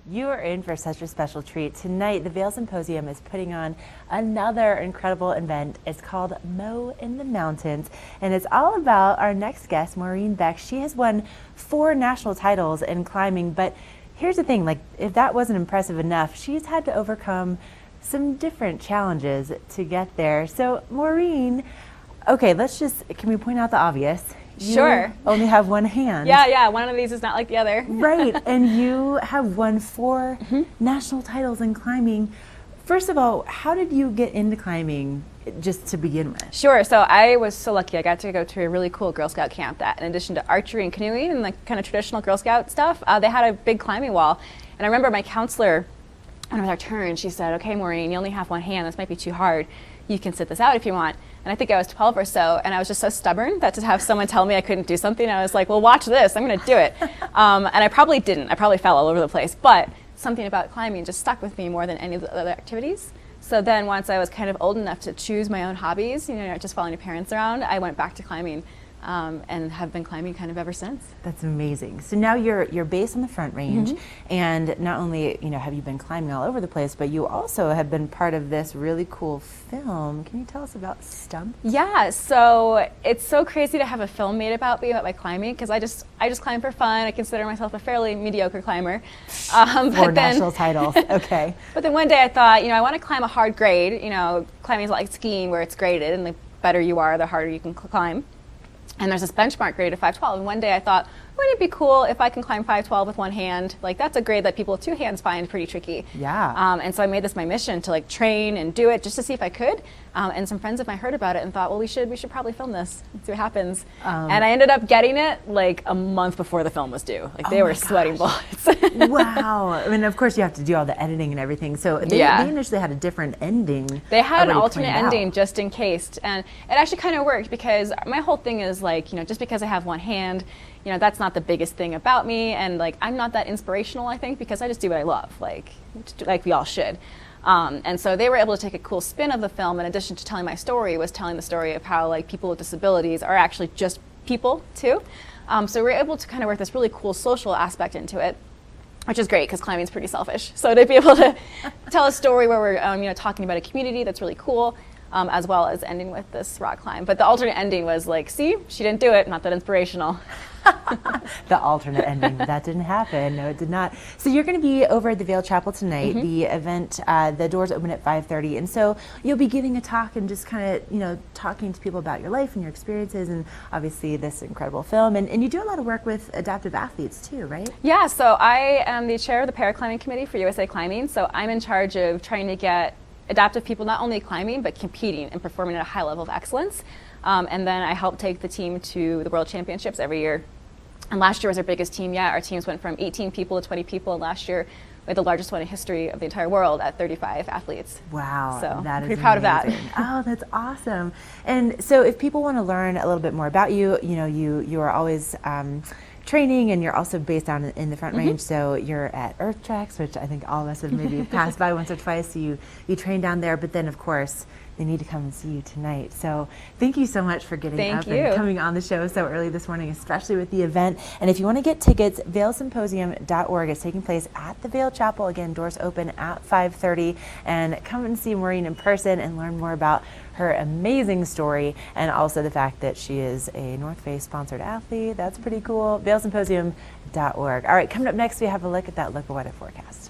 You are in for such a special treat. Tonight, the Vail Symposium is putting on another incredible event. It's called Mo in the Mountains, and it's all about our next guest, Maureen Beck. She has won 4 national titles in climbing, but here's the thing, like, if that wasn't impressive enough, she's had to overcome some different challenges to get there. So, Maureen, okay, can we point out the obvious? Sure. You only have one hand. Yeah, one of these is not like the other. Right, and you have won 4 national titles in climbing. First of all, how did you get into climbing just to begin with? Sure, so I was so lucky. I got to go to a really cool Girl Scout camp that, in addition to archery and canoeing and the kind of traditional Girl Scout stuff, they had a big climbing wall. And I remember my counselor, when it was our turn, she said, "Okay, Maureen, you only have one hand. This might be too hard. You can sit this out if you want." And I think I was 12 or so, and I was just so stubborn that to have someone tell me I couldn't do something, I was like, well, watch this, I'm gonna do it. And I probably didn't, I probably fell all over the place, but something about climbing just stuck with me more than any of the other activities. So then once I was kind of old enough to choose my own hobbies, you know, not just following your parents around, I went back to climbing. And have been climbing kind of ever since. That's amazing. So now you're based on the Front Range, and not only have you been climbing all over the place, but you also have been part of this really cool film. Can you tell us about Stump? Yeah, so it's so crazy to have a film made about me, about my climbing, because I just climb for fun. I consider myself a fairly mediocre climber. 4 national titles. Okay. But then one day I thought, I want to climb a hard grade. Climbing is like skiing, where it's graded, and the better you are, the harder you can climb. And there's this benchmark grade of 512. And one day I thought, wouldn't it be cool if I can climb 512 with one hand? Like, that's a grade that people with 2 hands find pretty tricky. Yeah. And so I made this my mission to train and do it just to see if I could. And some friends of mine heard about it and thought, well, we should probably film this and see what happens. And I ended up getting it a month before the film was due. They were sweating bullets. Wow. I mean, of course you have to do all the editing and everything. So they initially had a different ending. They had an alternate ending just in case. And it actually kind of worked, because my whole thing is just because I have one hand, that's not the biggest thing about me, and I'm not that inspirational, I think, because I just do what I love, like we all should. And so they were able to take a cool spin of the film. In addition to telling my story, was telling the story of how people with disabilities are actually just people too. So we were able to kind of work this really cool social aspect into it, which is great because climbing is pretty selfish. So to be able to tell a story where we're talking about a community that's really cool, as well as ending with this rock climb. But the alternate ending was see, she didn't do it, not that inspirational. The alternate ending, but that didn't happen. No, it did not. So you're going to be over at the Vail Chapel tonight. The event, the doors open at 5:30, and so you'll be giving a talk and just kind of, talking to people about your life and your experiences, and obviously this incredible film. And you do a lot of work with adaptive athletes too, right? Yeah, so I am the chair of the paraclimbing committee for USA Climbing, so I'm in charge of trying to get adaptive people not only climbing, but competing and performing at a high level of excellence. And then I help take the team to the World Championships every year. And last year was our biggest team yet. Our teams went from 18 people to 20 people, and last year we had the largest one in history of the entire world at 35 athletes. Wow, so that is pretty proud amazing. of that. Oh, that's awesome. And so if people want to learn a little bit more about you, you are always training, and you're also based down in the Front Range, so you're at Earth Tracks, which I think all of us have maybe passed by once or twice, so you train down there, but then of course they need to come and see you tonight. So thank you so much for getting up and coming on the show so early this morning, especially with the event. And if you want to get tickets, vailsymposium.org. It's taking place at the Vail Chapel. Again, doors open at 5:30, and come and see Maureen in person and learn more about her amazing story, and also the fact that she is a North Face sponsored athlete. That's pretty cool. vailsymposium.org. All right, coming up next, we have a look at that local weather forecast.